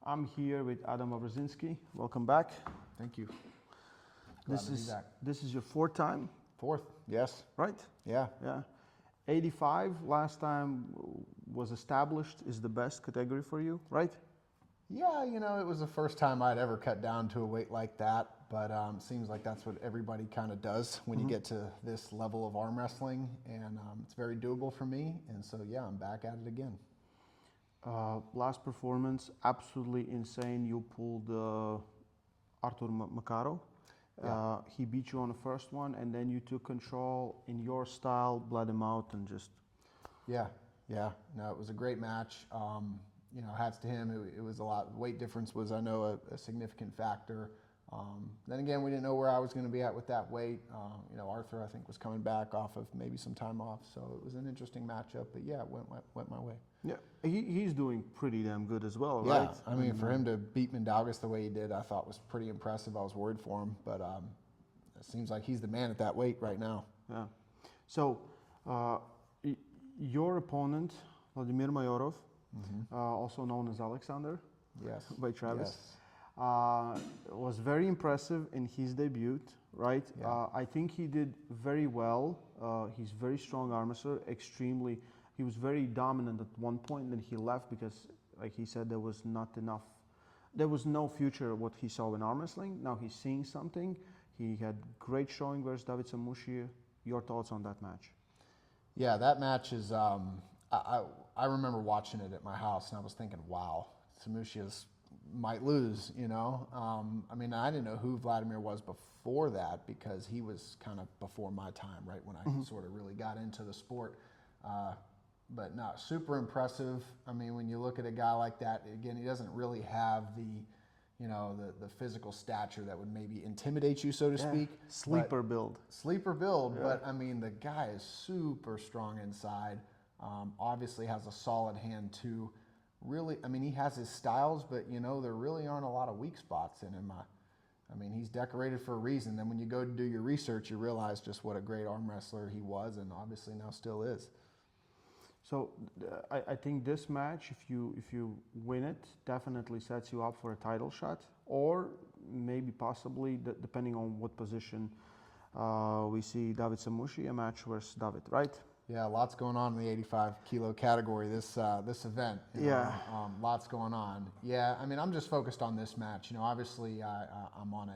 I'm here with Adam WAWRZYNSKI. Welcome back. Thank you. This is your fourth time, Fourth, yes. right? Yeah. Yeah. 85 last time was established is the best category for you, right? Yeah, you know, it was the first time I'd ever cut down to a weight like that, but seems like that's what everybody kind of does when you get to this level of arm wrestling, and it's very doable for me, and so yeah, I'm back at it again. Last performance, absolutely insane. You pulled Artur Macaro. Yeah. He beat you on the first one, and then you took control in your style, bled him out, and just... Yeah. No, it was a great match. You know, hats to him. It was a lot. Weight difference was, I know, a significant factor. Then again, we didn't know where I was going to be at with that weight. You know, Arthur, I think, was coming back off of maybe some time off, so it was an interesting matchup. But yeah, it went my way. Yeah, he's doing pretty damn good as well, yeah, right? I mean, for him to beat Mindaugas the way he did, I thought was pretty impressive. I was worried for him, but it seems like he's the man at that weight right now. Yeah. So, your opponent, Vladimir Mayorov, also known as Alexander, Yes. by Travis, Yes. was very impressive in his debut, right? Yeah. I think he did very well. He's very strong arm wrestler, extremely. He was very dominant at one point, then he left because, like he said, there was not enough. There was no future of what he saw in arm wrestling. Now he's seeing something. He had great showing versus David Samushia. Your thoughts on that match? Yeah, that match is. I remember watching it at my house, and I was thinking, "Wow, Samushia's might lose." You know, I mean, I didn't know who Vladimir was before that because he was kind of before my time, right when I sort of really got into the sport. But no, super impressive. I mean, when you look at a guy like that, again, he doesn't really have the, you know, the physical stature that would maybe intimidate you, so to speak. Sleeper build. Sleeper build, but I mean, the guy is super strong inside. Obviously has a solid hand too. Really, I mean, he has his styles, but you know, there really aren't a lot of weak spots in him. I mean, he's decorated for a reason. Then when you go to do your research, you realize just what a great arm wrestler he was, and obviously now still is. So I think this match, if you win it, definitely sets you up for a title shot, or maybe possibly, depending on what position we see David Samushi, a match versus David, right? Yeah, lots going on in the 85 kilo category this event. You know, lots going on. Yeah, I mean, I'm just focused on this match. You know, obviously I'm on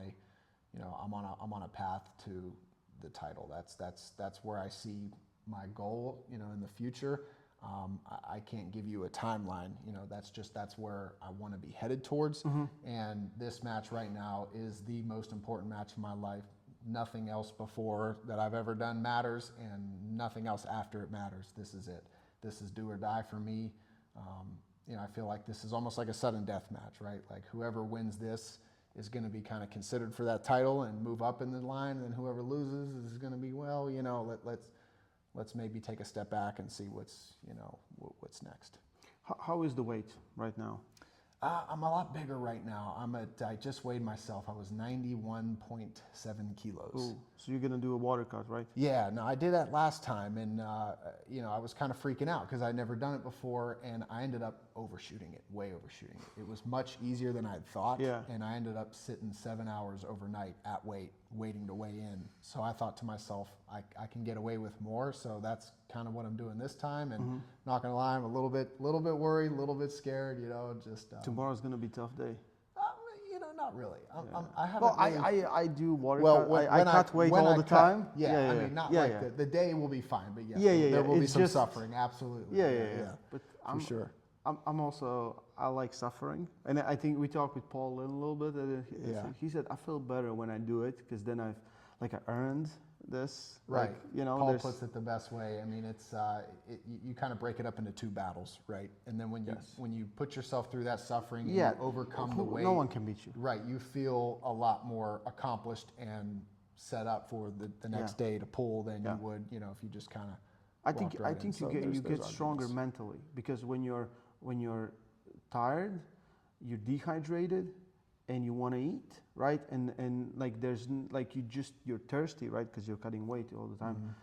a path to the title. That's where I see my goal. You know, in the future. I can't give you a timeline. You know, that's where I want to be headed towards. And this match right now is the most important match of my life. Nothing else before that I've ever done matters, and nothing else after it matters. This is it. This is do or die for me. You know, I feel like this is almost like a sudden death match, right? Like whoever wins this is going to be kind of considered for that title and move up in the line, and then whoever loses is going to be, well, you know, let's maybe take a step back and see what's what's next. How is the weight right now? I'm a lot bigger right now. I just weighed myself. I was 91.7 kilos. Ooh, so you're gonna do a water cut, right? Yeah, no, I did that last time, and you know, I was kind of freaking out because I'd never done it before, and I ended up overshooting it, way overshooting it. It was much easier than I'd thought, and I ended up sitting 7 hours overnight at weight, waiting to weigh in. So I thought to myself, I can get away with more, so that's kind of what I'm doing this time. And not gonna lie, I'm a little bit worried, a little bit scared. You know, just tomorrow's gonna be a tough day. You know, not really. I haven't. Well, I do water cut. I cut weight all the time. I mean, not like the day will be fine, but yes, there will be some suffering. Absolutely. Yeah. But for sure. I'm also, I like suffering, and I think we talked with Paul Lynn a little bit. And he said I feel better when I do it because then I earned this. Right. Like, you know, Paul puts it the best way. I mean, it's you kind of break it up into two battles, right? And then when you put yourself through that suffering, and you overcome the weight. No one can beat you. Right. You feel a lot more accomplished and set up for the next day to pull than you would, you know, if you just kind of. I think you get stronger mentally, because when you're tired, you're dehydrated, and you want to eat, right? And like you're thirsty, right? Because you're cutting weight all the time.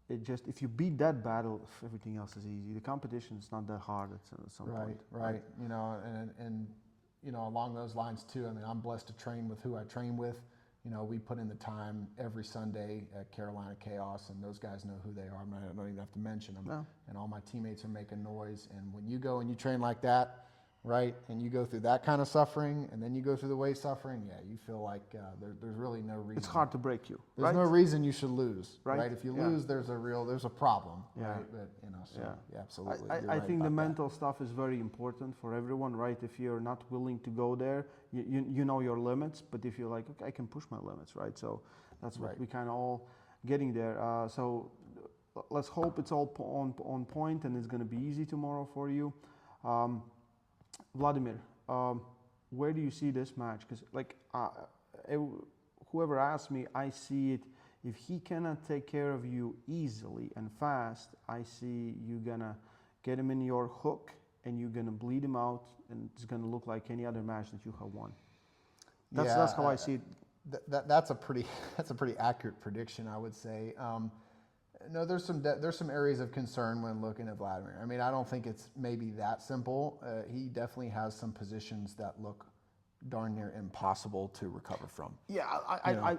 It just, if you beat that battle, everything else is easy. The competition is not that hard at some point. Right. You know, and you know, along those lines too. I mean, I'm blessed to train with who I train with. You know, we put in the time every Sunday at Carolina Chaos, and those guys know who they are. I don't even have to mention them. No. And all my teammates are making noise. And when you go and you train like that, right, and you go through that kind of suffering, and then you go through the weight suffering, yeah, you feel like there's really no reason. It's hard to break you. There's no reason you should lose, right? If you lose, there's a problem, right? But, you know, so yeah, absolutely. I think the mental stuff is very important for everyone, right? If you're not willing to go there, you know your limits, but if you're like, okay, I can push my limits, right? So that's what we kind of all getting there. So let's hope it's all on point and it's going to be easy tomorrow for you. Vladimir, where do you see this match? Because like whoever asked me, I see it. If he cannot take care of you easily and fast, I see you gonna get him in your hook and you're gonna bleed him out, and it's gonna look like any other match that you have won. That's how I see it. That's a pretty accurate prediction, I would say. No, there's some areas of concern when looking at Vladimir. I mean, I don't think it's maybe that simple. He definitely has some positions that look darn near impossible to recover from. Yeah,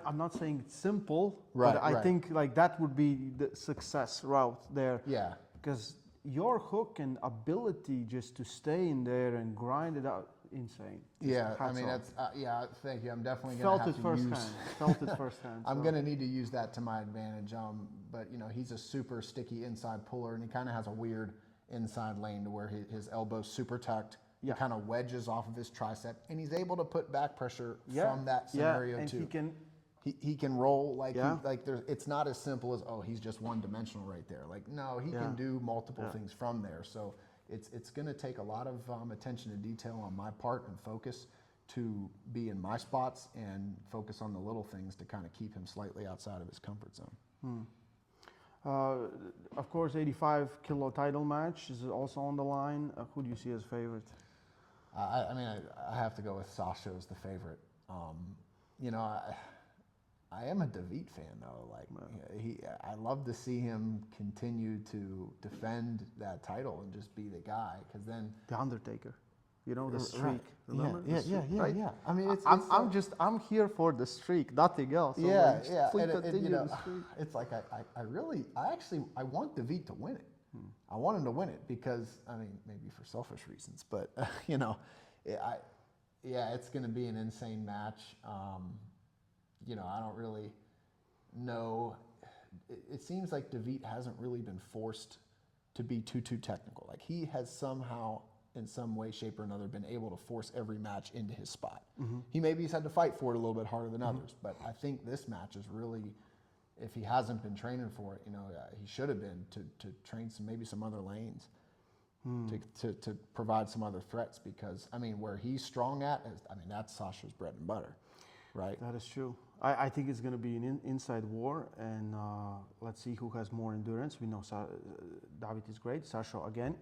I'm not saying it's simple, but I think like that would be the success route there. Yeah. Because your hook and ability just to stay in there and grind it out, insane. I mean, that's thank you. I'm definitely going to have to use. Felt it firsthand. I'm going to need to use that to my advantage. But you know, he's a super sticky inside puller, and he kind of has a weird inside lane to where his elbow's super tucked. He kind of wedges off of his tricep, and he's able to put back pressure from that scenario and too. He can roll like it's not as simple as he's just one dimensional right there. Like no, he can do multiple things from there. So it's going to take a lot of attention to detail on my part and focus to be in my spots and focus on the little things to kind of keep him slightly outside of his comfort zone. Of course, 85 kilo title match is also on the line. Who do you see as favorite? I mean, I have to go with Sasha as the favorite. You know, I am a David fan though. Like I love to see him continue to defend that title and just be the guy. Because then the Undertaker, you know, the streak. Remember? Yeah. I mean, I'm here for the streak, nothing else. So it's like I want David to win it. I want him to win it because I mean maybe for selfish reasons, but you know, it's going to be an insane match. You know, I don't really know. It seems like David hasn't really been forced to be too technical. Like he has somehow, in some way, shape, or another, been able to force every match into his spot. He maybe has had to fight for it a little bit harder than others, but I think this match is really, if he hasn't been training for it, you know, he should have been to train some other lanes, to provide some other threats. Because I mean, where he's strong at, that's Sasha's bread and butter, right? That is true. I think it's going to be an inside war, and let's see who has more endurance. We know David is great. Sasha again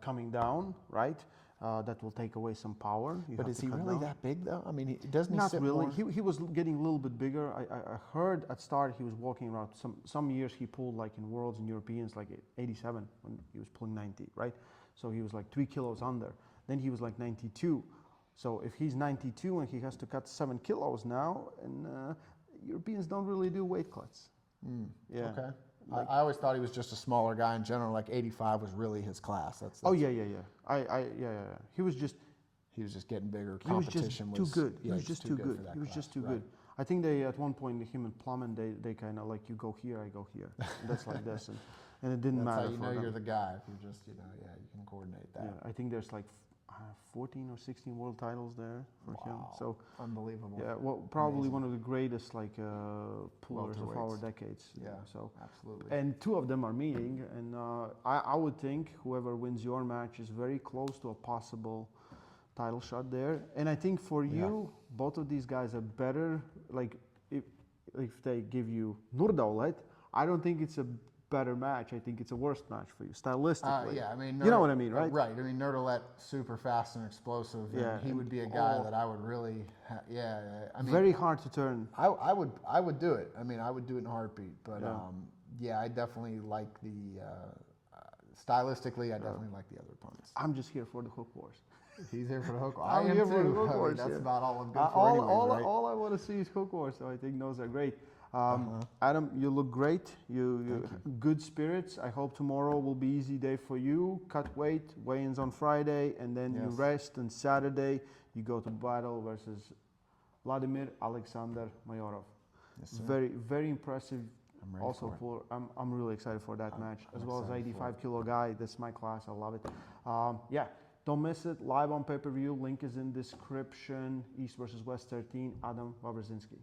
coming down, right? That will take away some power. But is he really that big though? I mean, doesn't he? Not really. He was getting a little bit bigger. I heard at start he was walking around. Some years he pulled like in Worlds and Europeans like 87 when he was pulling 90, right? So he was like 3 kilos under. Then he was like 92. So if he's 92 and he has to cut 7 kilos now, and Europeans don't really do weight cuts. Yeah. Okay. I always thought he was just a smaller guy in general. Like 85 was really his class. That's He was just getting bigger. Competition was too good. He was just too good. He was just too good. I think they at one point him and Plummen they kind of like, you go here, I go here. That's like this, and it didn't matter. That's how you know you're the guy. If you're just you can coordinate that. Yeah, I think there's like 14 or 16 world titles there for him. So unbelievable. Yeah, well, probably one of the greatest pullers of our decades. Yeah, so absolutely. And 2 of them are meeting, and I would think whoever wins your match is very close to a possible title shot there. And I think for you, both of these guys are better. Like if they give you Nurdaulet, I don't think it's a better match. I think it's a worse match for you stylistically. I mean, you know what I mean, right? Right. I mean, Nurdaulet super fast and explosive. Yeah, and he would be a guy that I would really. I mean, very hard to turn. I would do it. I mean, I would do it in a heartbeat. But I definitely like the stylistically. I definitely like the other opponents. I'm just here for the hook wars. He's here for the hook. I'm I am here for the too. hook I mean, horse, that's yeah. about all I'm good for anyways, right? All I want to see is hook horse, so I think those are great. Adam, you look great. You good spirits. I hope tomorrow will be easy day for you. Cut weight, weigh-ins on Friday, and then you rest. And Saturday you go to battle versus Vladimir Alexander Mayorov. Yes, sir. Very impressive. I'm ready Also for it. I'm really excited for that match, as I'm well as excited for 85 kilo guy. That's my class. I love it. Yeah, don't miss it. Live on pay-per-view. Link is in description. East versus West 13. Adam WAWRZYNSKI.